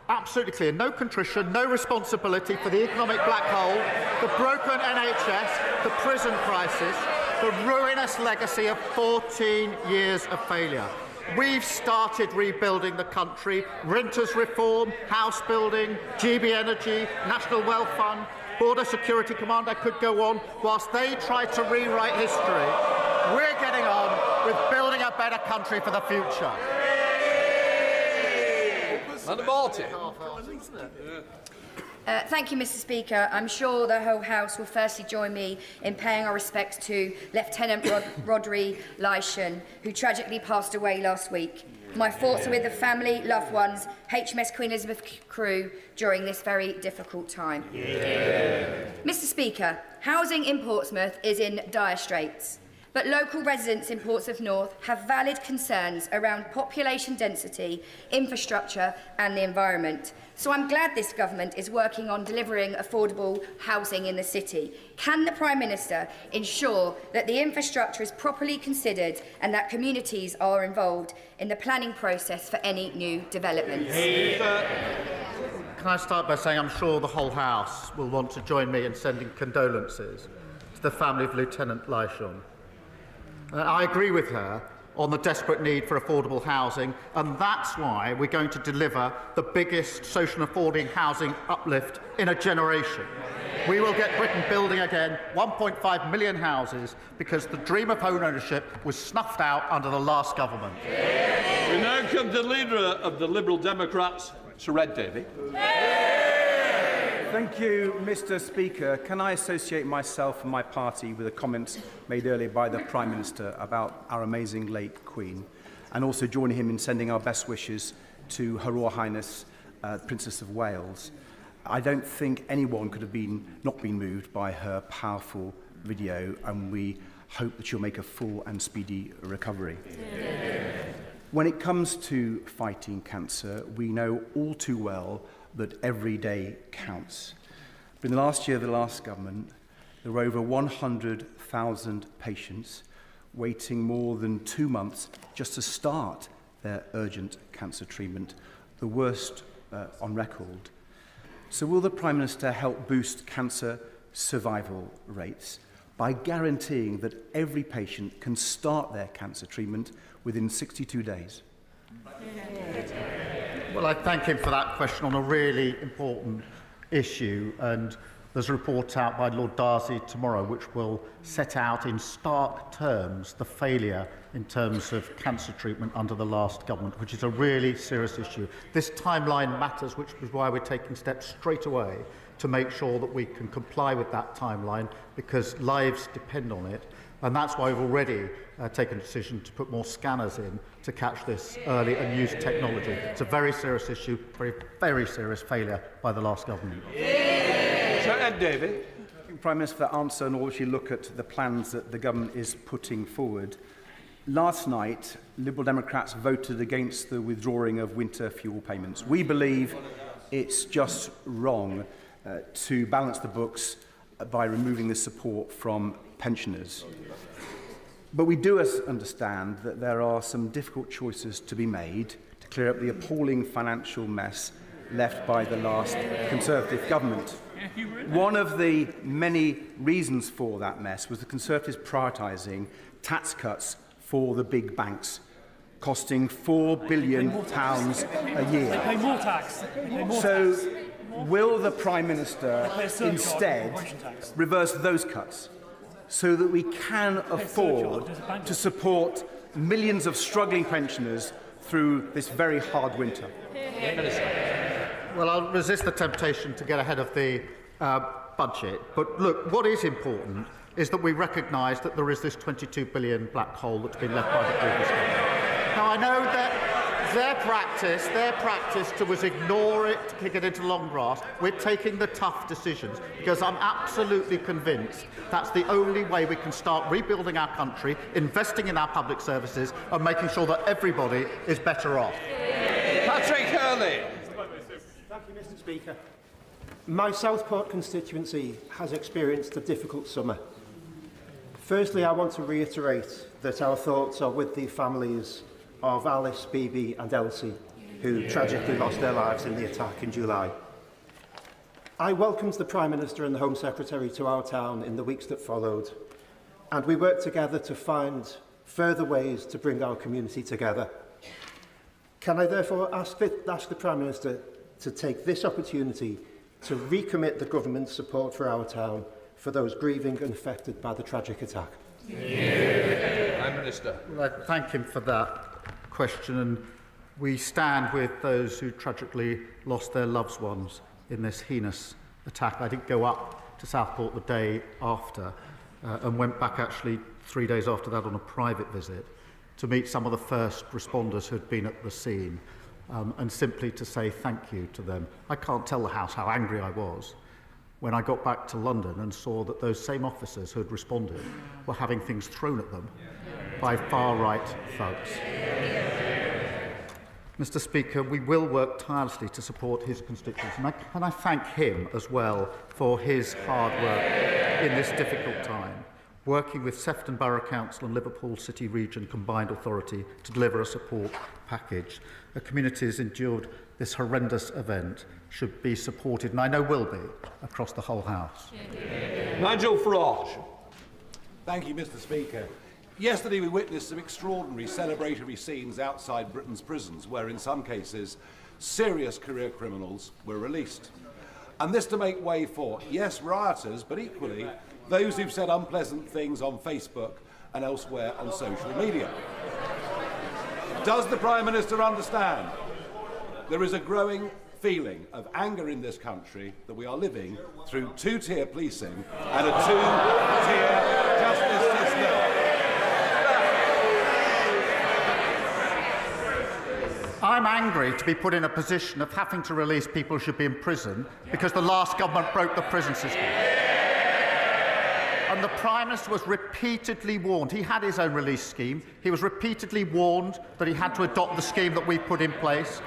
absolutely clear. No contrition, no responsibility for the economic black hole, the broken NHS, the prison crisis, the ruinous legacy of 14 years of failure. We've started rebuilding the country, renters reform, house building, GB Energy, National Wealth Fund, Border Security Command. I could go on. Whilst they try to rewrite history, we're getting on with building a better country for the future. Madam Martin. Thank you, Mr. Speaker. I'm sure the whole House will firstly join me in paying our respects to Lieutenant Rodri Lyshan, who tragically passed away last week. My thoughts are with the family, loved ones, HMS Queen Elizabeth crew during this very difficult time. Mr. Speaker, housing in Portsmouth is in dire straits, but local residents in Portsmouth North have valid concerns around population density, infrastructure and the environment. So I'm glad this government is working on delivering affordable housing in the city. Can the Prime Minister ensure that the infrastructure is properly considered and that communities are involved in the planning process for any new developments? Can I start by saying I'm sure the whole House will want to join me in sending condolences to the family of Lieutenant Lyshan. I agree with her on the desperate need for affordable housing, and that's why we're going to deliver the biggest social and affording housing uplift in a generation. We will get Britain building again 1.5 million houses because the dream of home ownership was snuffed out under the last government. We now come to the Leader of the Liberal Democrats, Sir Ed Davey. Thank you, Mr. Speaker. Can I associate myself and my party with the comments made earlier by the Prime Minister about our amazing late Queen, and also join him in sending our best wishes to Her Royal Highness, Princess of Wales. I don't think anyone could have not been moved by her powerful video, and we hope that she'll make a full and speedy recovery. When it comes to fighting cancer, we know all too well that every day counts. But in the last year of the last government, there were over 100,000 patients waiting more than 2 months just to start their urgent cancer treatment, the worst on record. So will the Prime Minister help boost cancer survival rates by guaranteeing that every patient can start their cancer treatment within 62 days? Well, I thank him for that question on a really important issue, and there's a report out by Lord Darcy tomorrow which will set out in stark terms the failure in terms of cancer treatment under the last government, which is a really serious issue. This timeline matters, which is why we're taking steps straight away to make sure that we can comply with that timeline, because lives depend on it. And that's why we've already taken a decision to put more scanners in to catch this early and use technology. It's a very serious issue, very serious failure by the last government. Sir Ed Davey. Prime Minister, for that answer, and also look at the plans that the government is putting forward. Last night, Liberal Democrats voted against the withdrawing of winter fuel payments. We believe it's just wrong to balance the books by removing the support from pensioners. But we do understand that there are some difficult choices to be made to clear up the appalling financial mess left by the last Conservative government. One of the many reasons for that mess was the Conservatives prioritising tax cuts for the big banks, costing £4 billion a year. They pay more tax. So will the Prime Minister instead reverse those cuts so that we can afford to support millions of struggling pensioners through this very hard winter? Well, I'll resist the temptation to get ahead of the budget. But look, what is important is that we recognise that there is this £22 billion black hole that's been left by the previous government. Now, I know that their practice was ignore it, to kick it into long grass. We're taking the tough decisions because I'm absolutely convinced that's the only way we can start rebuilding our country, investing in our public services and making sure that everybody is better off. Patrick Hurley. Thank you, Mr. Speaker. My Southport constituency has experienced a difficult summer. Firstly, I want to reiterate that our thoughts are with the families of Alice, Bibi and Elsie, who tragically lost their lives in the attack in July. I welcomed the Prime Minister and the Home Secretary to our town in the weeks that followed, and we worked together to find further ways to bring our community together. Can I therefore ask the Prime Minister to take this opportunity to recommit the government's support for our town for those grieving and affected by the tragic attack? Prime Minister. Well, I thank him for that question, and we stand with those who tragically lost their loved ones in this heinous attack. I did go up to Southport the day after and went back actually 3 days after that on a private visit to meet some of the first responders who had been at the scene and simply to say thank you to them. I can't tell the House how angry I was when I got back to London and saw that those same officers who had responded were having things thrown at them by far-right thugs. Mr. Speaker, we will work tirelessly to support his constituents, and I thank him as well for his hard work in this difficult time, working with Sefton Borough Council and Liverpool City Region Combined Authority to deliver a support package. The communities endured this horrendous event should be supported, and I know will be, across the whole House. Nigel Farage. Thank you, Mr. Speaker. Yesterday we witnessed some extraordinary celebratory scenes outside Britain's prisons where, in some cases, serious career criminals were released. And this to make way for, yes, rioters, but equally those who've said unpleasant things on Facebook and elsewhere on social media. Does the Prime Minister understand there is a growing feeling of anger in this country that we are living through two-tier policing and a two-tier justice system? I'm angry to be put in a position of having to release people who should be in prison because the last government broke the prison system. And the Prime Minister was repeatedly warned. He had his own release scheme. He was repeatedly warned that he had to adopt the scheme that we put in place.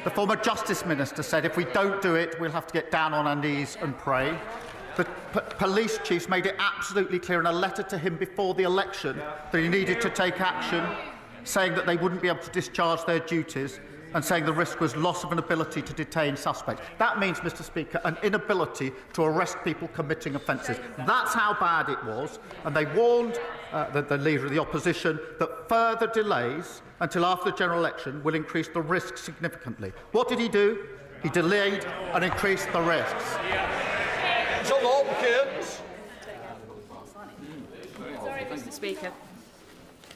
The former Justice Minister said if we don't do it, we'll have to get down on our knees and pray. The police chiefs made it absolutely clear in a letter to him before the election that he needed to take action, saying that they wouldn't be able to discharge their duties and saying the risk was loss of an ability to detain suspects. That means, Mr. Speaker, an inability to arrest people committing offences. That's how bad it was, and they warned the Leader of the Opposition that further delays until after the general election will increase the risk significantly. What did he do? He delayed and increased the risks. Sir Hopkins. Sorry, Mr. Speaker.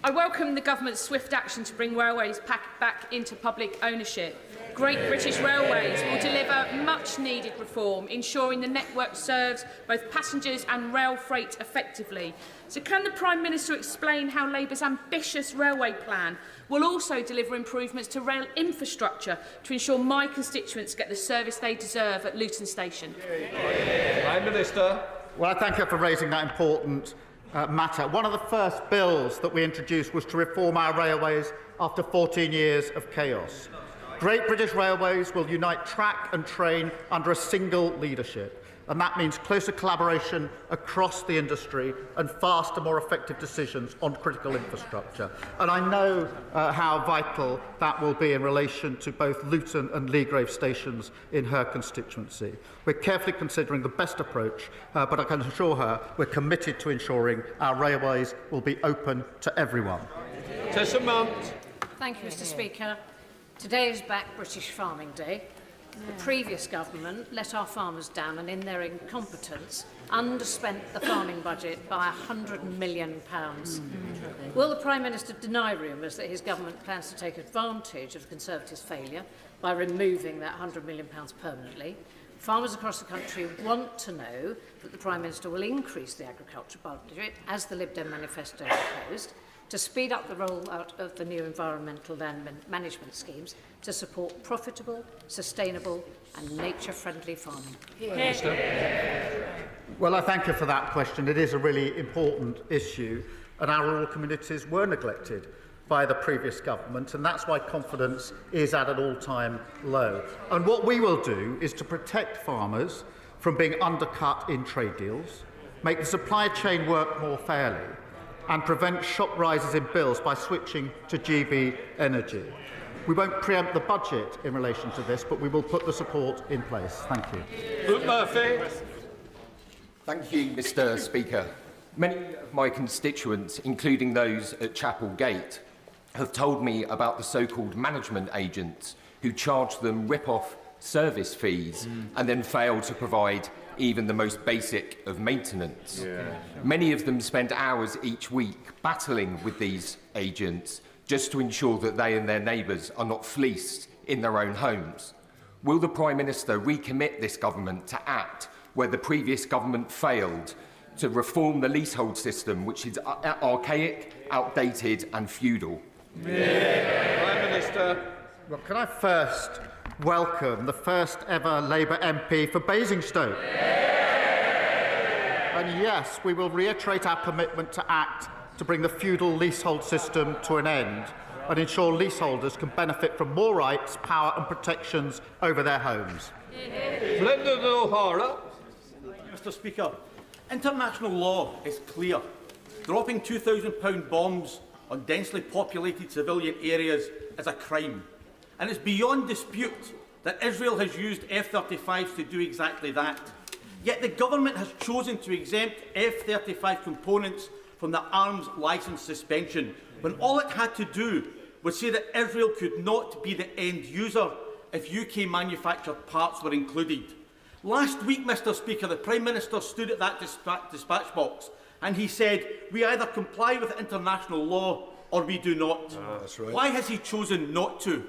I welcome the government's swift action to bring railways back into public ownership. Great British Railways will deliver much-needed reform, ensuring the network serves both passengers and rail freight effectively. So can the Prime Minister explain how Labour's ambitious railway plan will also deliver improvements to rail infrastructure to ensure my constituents get the service they deserve at Luton Station? Prime Minister. Well, I thank her for raising that important matter. One of the first bills that we introduced was to reform our railways after 14 years of chaos. Great British Railways will unite track and train under a single leadership, and that means closer collaboration across the industry and faster, more effective decisions on critical infrastructure. And I know how vital that will be in relation to both Luton and Leagrave stations in her constituency. We're carefully considering the best approach, but I can assure her we're committed to ensuring our railways will be open to everyone. Tessa Mount. Thank you, Mr. Speaker. Today is Back British Farming Day. The previous government let our farmers down and, in their incompetence, underspent the farming budget by £100 million. Will the Prime Minister deny rumours that his government plans to take advantage of the Conservatives' failure by removing that £100 million permanently? Farmers across the country want to know that the Prime Minister will increase the agriculture budget, as the Lib Dem manifesto proposed, to speed up the rollout of the new environmental land management schemes to support profitable, sustainable and nature-friendly farming. Well, I thank you for that question. It is a really important issue, and our rural communities were neglected by the previous government, and that's why confidence is at an all-time low. And what we will do is to protect farmers from being undercut in trade deals, make the supply chain work more fairly, and prevent shock rises in bills by switching to GB energy. We won't preempt the budget in relation to this, but we will put the support in place. Thank you. Luke Murphy. Thank you, Mr. Speaker. Many of my constituents, including those at Chapel Gate, have told me about the so-called management agents who charge them rip-off service fees and then fail to provide even the most basic of maintenance. Many of them spend hours each week battling with these agents just to ensure that they and their neighbours are not fleeced in their own homes. Will the Prime Minister recommit this government to act where the previous government failed to reform the leasehold system, which is archaic, outdated and feudal? Prime Minister. Well, can I first welcome the first ever Labour MP for Basingstoke? And yes, we will reiterate our commitment to act to bring the feudal leasehold system to an end and ensure leaseholders can benefit from more rights, power and protections over their homes. Brendan O'Hara. Mr. Speaker, international law is clear. Dropping £2,000 bombs on densely populated civilian areas is a crime. And it's beyond dispute that Israel has used F-35s to do exactly that. Yet the government has chosen to exempt F-35 components from the arms licence suspension, when all it had to do was say that Israel could not be the end user if UK manufactured parts were included. Last week, Mr. Speaker, the Prime Minister stood at that dispatch box and he said, we either comply with international law or we do not. That's right. Why has he chosen not to?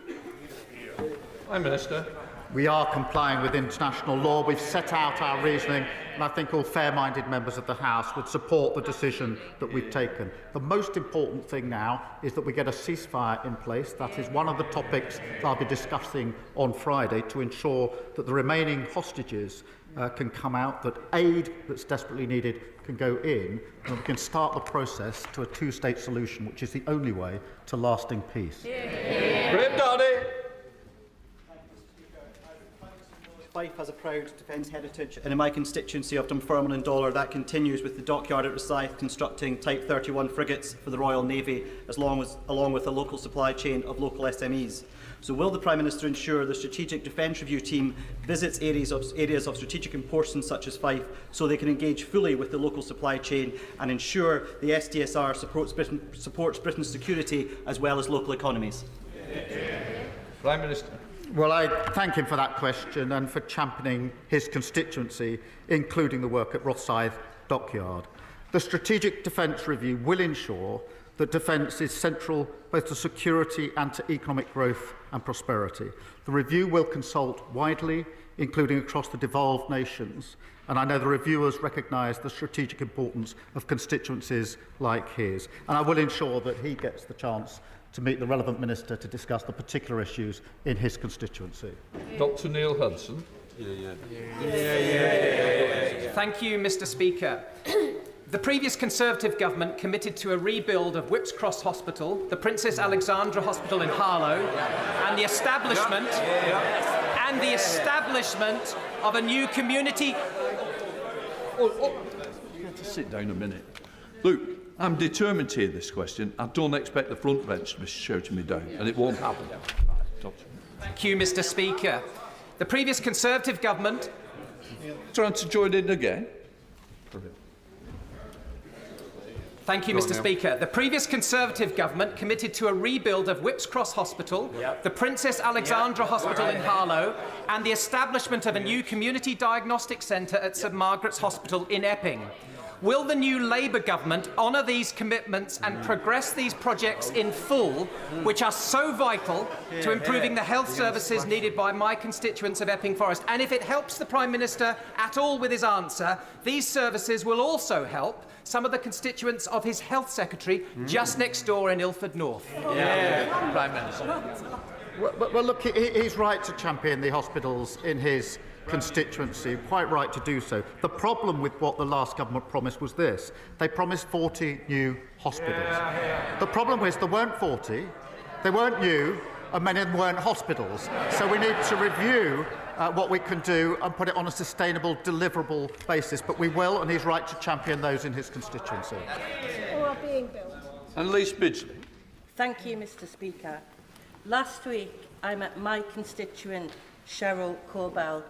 Prime Minister. We are complying with international law. We've set out our reasoning, and I think all fair-minded members of the House would support the decision that we've taken. The most important thing now is that we get a ceasefire in place. That is one of the topics that I'll be discussing on Friday to ensure that the remaining hostages can come out, that aid that's desperately needed can go in, and we can start the process to a two-state solution, which is the only way to lasting peace. Graham Downey. Fife has a proud defence heritage, and in my constituency of Dunfermline and Dollar, that continues with the dockyard at Rosyth constructing Type 31 frigates for the Royal Navy, along with a local supply chain of local SMEs. So will the Prime Minister ensure the Strategic Defence Review team visits areas of strategic importance such as Fife so they can engage fully with the local supply chain and ensure the SDSR supports Britain's security as well as local economies? Prime Minister. Well, I thank him for that question and for championing his constituency, including the work at Rosyth Dockyard. The Strategic Defence Review will ensure that defence is central both to security and to economic growth and prosperity. The review will consult widely, including across the devolved nations, and I know the reviewers recognise the strategic importance of constituencies like his, and I will ensure that he gets the chance to meet the relevant minister to discuss the particular issues in his constituency. Dr Neil Hudson. Thank you, Mr. Speaker. The previous Conservative government committed to a rebuild of Whipps Cross Hospital, the Princess Alexandra Hospital in Harlow, and the establishment of a new community. You have to sit down a minute. Luke, I'm determined to hear this question. I don't expect the front bench to be shouting me down, and it won't happen. Thank you, Mr. Speaker. The previous Conservative government... Trying to join in again? Thank you, Mr. Speaker. The previous Conservative government committed to a rebuild of Whipps Cross Hospital, the Princess Alexandra Hospital in Harlow, and the establishment of a new community diagnostic centre at St Margaret's Hospital in Epping. Will the new Labour government honour these commitments and progress these projects in full, which are so vital to improving the health services needed by my constituents of Epping Forest? And if it helps the Prime Minister at all with his answer, these services will also help some of the constituents of his Health Secretary just next door in Ilford North. Prime Minister. Well, look, he's right to champion the hospitals in his constituency, quite right to do so. The problem with what the last government promised was this. They promised 40 new hospitals. The problem was there weren't 40, they weren't new, and many of them weren't hospitals. So we need to review what we can do and put it on a sustainable, deliverable basis. But we will, and he's right to champion those in his constituency. Or are being built. And Lise Bidgley. Thank you, Mr. Speaker. Last week, I met my constituent, Cheryl Corbell,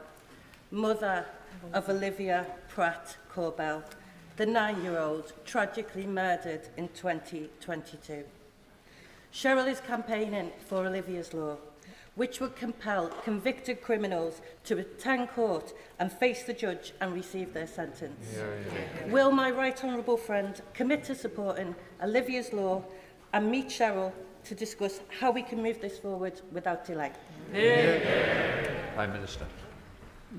mother of Olivia Pratt Corbell, the 9-year-old tragically murdered in 2022. Cheryl is campaigning for Olivia's Law, which would compel convicted criminals to attend court and face the judge and receive their sentence. Will my right honourable friend commit to supporting Olivia's Law and meet Cheryl to discuss how we can move this forward without delay? Prime Minister.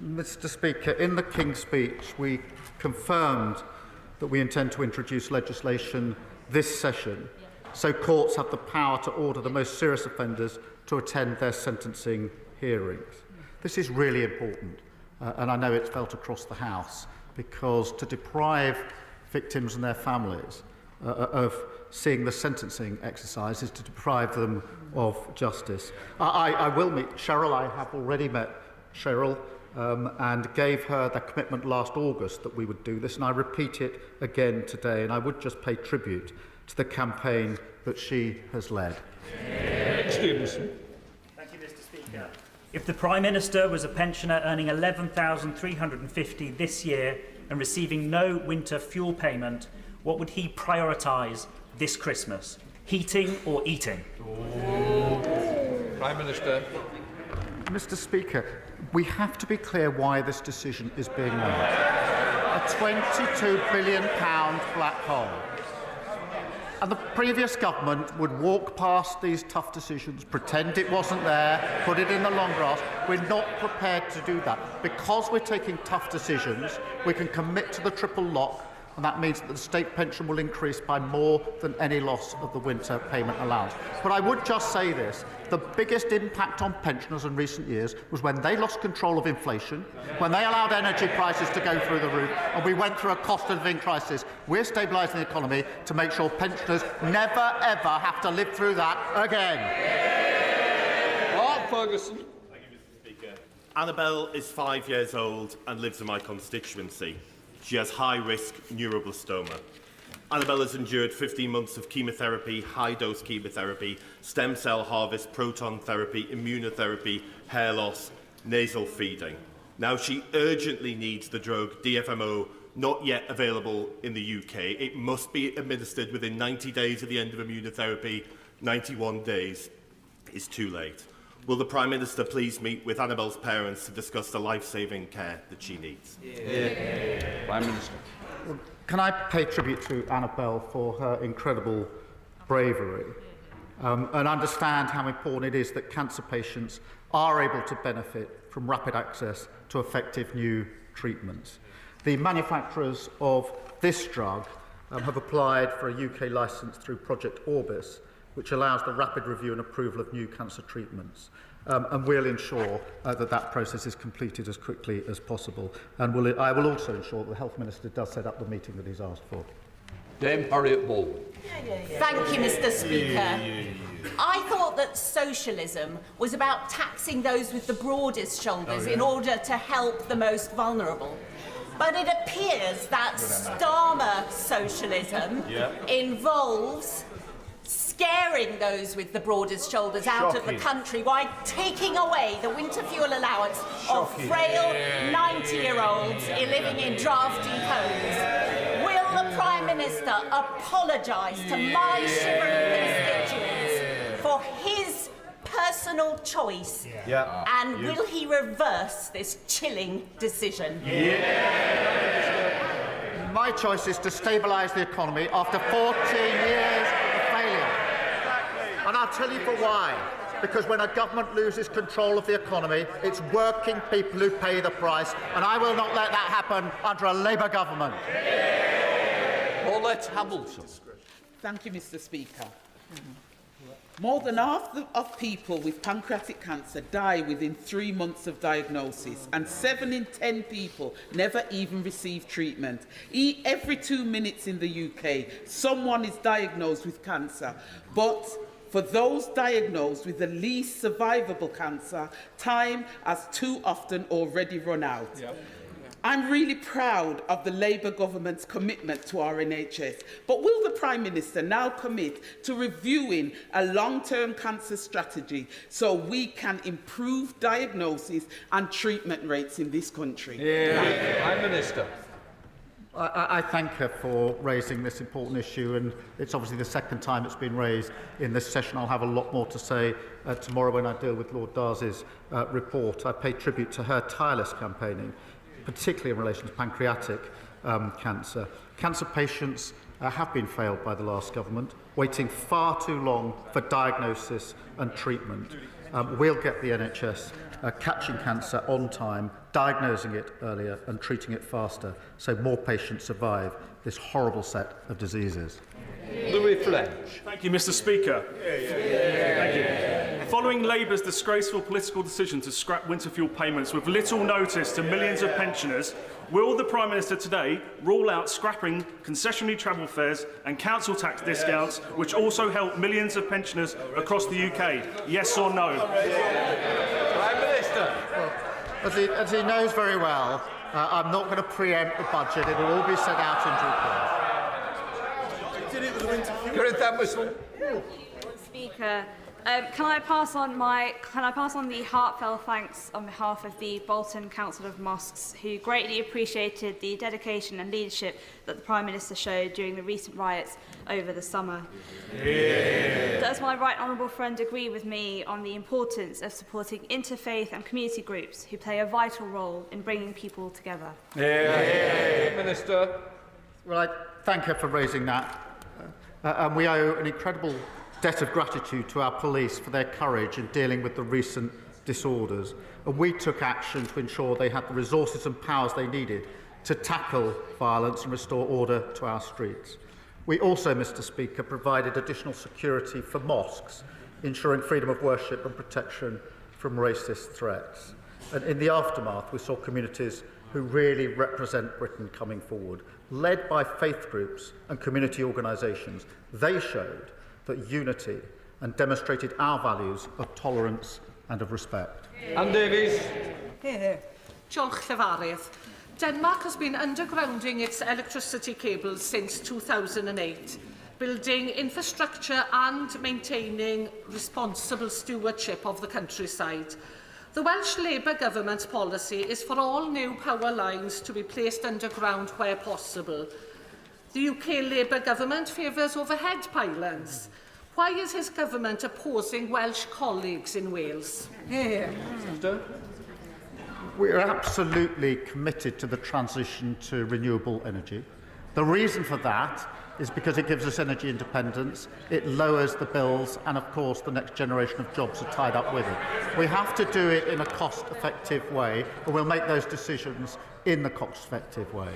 Mr. Speaker, in the King's Speech, we confirmed that we intend to introduce legislation this session so courts have the power to order the most serious offenders to attend their sentencing hearings. This is really important, and I know it's felt across the House, because to deprive victims and their families of seeing the sentencing exercise is to deprive them of justice. I will meet Cheryl. I have already met Cheryl and gave her the commitment last August that we would do this, and I repeat it again today, and I would just pay tribute to the campaign that she has led. Stevenson. Thank you, Mr. Speaker. If the Prime Minister was a pensioner earning $11,350 this year and receiving no winter fuel payment, what would he prioritise this Christmas? Heating or eating? Prime Minister. Mr. Speaker, we have to be clear why this decision is being made. A £22 billion black hole. And the previous government would walk past these tough decisions, pretend it wasn't there, put it in the long grass. We're not prepared to do that. Because we're taking tough decisions, we can commit to the triple lock, and that means that the state pension will increase by more than any loss of the winter payment allowance. But I would just say this, the biggest impact on pensioners in recent years was when they lost control of inflation, when they allowed energy prices to go through the roof, and we went through a cost of living crisis. We're stabilising the economy to make sure pensioners never, ever have to live through that again. Mark Ferguson. Thank you, Mr. Speaker. Annabelle is 5 years old and lives in my constituency. She has high-risk neuroblastoma. Annabelle has endured 15 months of chemotherapy, high-dose chemotherapy, stem cell harvest, proton therapy, immunotherapy, hair loss, nasal feeding. Now she urgently needs the drug DFMO, not yet available in the UK. It must be administered within 90 days of the end of immunotherapy. 91 days is too late. Will the Prime Minister please meet with Annabelle's parents to discuss the life-saving care that she needs? Prime Minister. Can I pay tribute to Annabelle for her incredible bravery and understand how important it is that cancer patients are able to benefit from rapid access to effective new treatments. The manufacturers of this drug have applied for a UK licence through Project Orbis, which allows the rapid review and approval of new cancer treatments. And we'll ensure that process is completed as quickly as possible. And I will also ensure that the Health Minister does set up the meeting that he's asked for. Dame Harriet Ball. Thank you, Mr. Speaker. I thought that socialism was about taxing those with the broadest shoulders in order to help the most vulnerable. But it appears that Starmer socialism involves scaring those with the broadest shoulders out of the country while taking away the winter fuel allowance of frail 90-year-olds living in drafty homes. Will the Prime Minister apologise to my shivering constituents for his personal choice? And will he reverse this chilling decision? My choice is to stabilise the economy after 14 years of failure. And I'll tell you for why. Because when a government loses control of the economy, it's working people who pay the price, and I will not let that happen under a Labour government. Paulette Hamilton. Thank you, Mr. Speaker. More than half of people with pancreatic cancer die within 3 months of diagnosis, and 7 in 10 people never even receive treatment. Every 2 minutes in the UK, someone is diagnosed with cancer. But for those diagnosed with the least survivable cancer, time has too often already run out. I'm really proud of the Labour government's commitment to our NHS, but will the Prime Minister now commit to reviewing a long-term cancer strategy so we can improve diagnosis and treatment rates in this country? Prime Minister. I thank her for raising this important issue, and it's obviously the second time it's been raised in this session. I'll have a lot more to say tomorrow when I deal with Lord Darcy's report. I pay tribute to her tireless campaigning, particularly in relation to pancreatic cancer. Cancer patients have been failed by the last government, waiting far too long for diagnosis and treatment. We'll get the NHS catching cancer on time, diagnosing it earlier and treating it faster, so more patients survive this horrible set of diseases. Louis French. Thank you, Mr. Speaker. Thank you. Following Labour's disgraceful political decision to scrap winter fuel payments with little notice to millions of pensioners, will the Prime Minister today rule out scrapping concessionary travel fares and council tax discounts, which also help millions of pensioners across the UK? Yes or no? Prime Minister. Well, as he knows very well, I'm not going to preempt the budget. It will all be set out in due course. Speaker, can I pass on the heartfelt thanks on behalf of the Bolton Council of Mosques, who greatly appreciated the dedication and leadership that the Prime Minister showed during the recent riots over the summer. Does my right honourable friend agree with me on the importance of supporting interfaith and community groups who play a vital role in bringing people together? Minister. Well, I thank her for raising that. And we owe an incredible debt of gratitude to our police for their courage in dealing with the recent disorders. And we took action to ensure they had the resources and powers they needed to tackle violence and restore order to our streets. We also, Mr. Speaker, provided additional security for mosques, ensuring freedom of worship and protection from racist threats. And in the aftermath, we saw communities who really represent Britain coming forward, led by faith groups and community organisations. They showed that unity and demonstrated our values of tolerance and of respect. Anne Davies. Diolch Llefarydd. Denmark has been undergrounding its electricity cables since 2008, building infrastructure and maintaining responsible stewardship of the countryside. The Welsh Labour government's policy is for all new power lines to be placed underground where possible. The UK Labour government favours overhead pylons. Why is his government opposing Welsh colleagues in Wales? We are absolutely committed to the transition to renewable energy. The reason for that is because it gives us energy independence, it lowers the bills, and of course the next generation of jobs are tied up with it. We have to do it in a cost-effective way, and we'll make those decisions in the cost-effective way.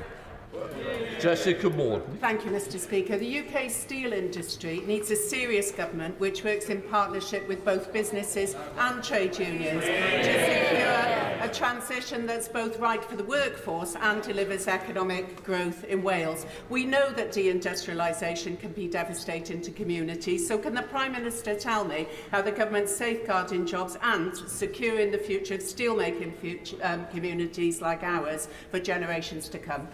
Jessica Morton. Thank you, Mr. Speaker. The UK steel industry needs a serious government which works in partnership with both businesses and trade unions to secure a transition that's both right for the workforce and delivers economic growth in Wales. We know that deindustrialisation can be devastating to communities, so can the Prime Minister tell me how the government's safeguarding jobs and securing the future of steelmaking communities like ours for generations to come?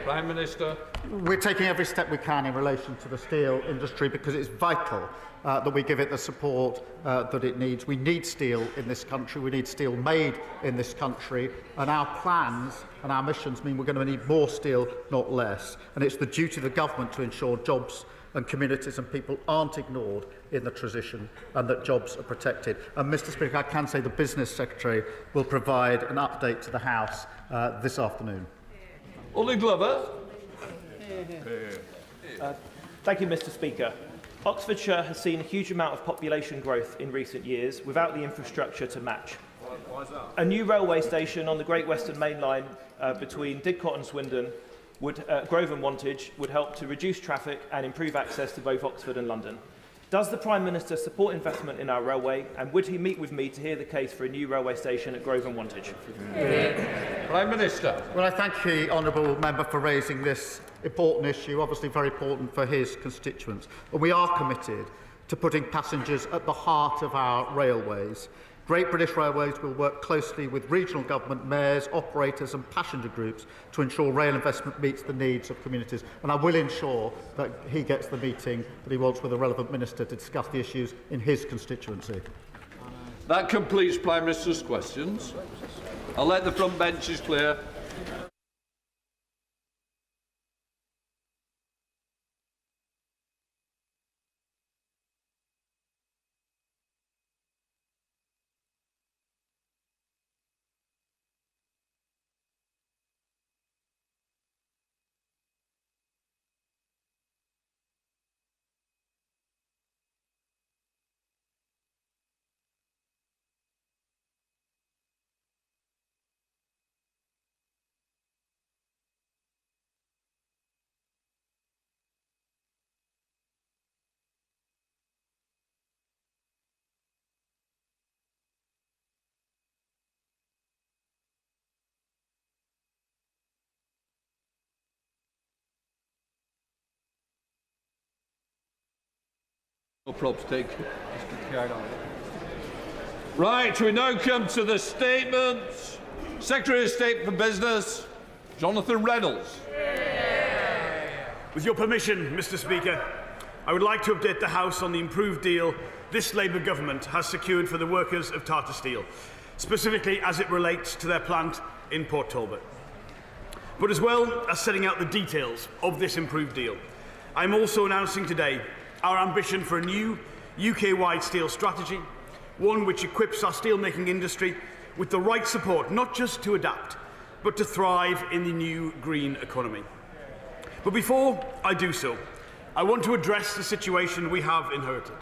Prime Minister. We're taking every step we can in relation to the steel industry because it's vital that we give it the support that it needs. We need steel in this country. We need steel made in this country. And our plans and our missions mean we're going to need more steel, not less. And it's the duty of the government to ensure jobs and communities and people aren't ignored in the transition and that jobs are protected. And Mr. Speaker, I can say the Business Secretary will provide an update to the House this afternoon. Ollie Glover. Thank you, Mr. Speaker. Oxfordshire has seen a huge amount of population growth in recent years without the infrastructure to match. Why is that? A new railway station on the Great Western Main Line between Didcot and Swindon, Grove and Wantage, would help to reduce traffic and improve access to both Oxford and London. Does the Prime Minister support investment in our railway, and would he meet with me to hear the case for a new railway station at Grove and Wantage? Prime Minister. Well, I thank the honourable member for raising this important issue, obviously very important for his constituents. And we are committed to putting passengers at the heart of our railways. Great British Railways will work closely with regional government, mayors, operators and passenger groups to ensure rail investment meets the needs of communities. And I will ensure that he gets the meeting that he wants with the relevant minister to discuss the issues in his constituency. That completes Prime Minister's questions. I'll let the front benches clear. No props taken. Right, we now come to the statements. Secretary of State for Business, Jonathan Reynolds. With your permission, Mr. Speaker, I would like to update the House on the improved deal this Labour government has secured for the workers of Tata Steel, specifically as it relates to their plant in Port Talbot. But as well as setting out the details of this improved deal, I am also announcing today our ambition for a new UK-wide steel strategy, one which equips our steelmaking industry with the right support, not just to adapt, but to thrive in the new green economy. But before I do so, I want to address the situation we have inherited.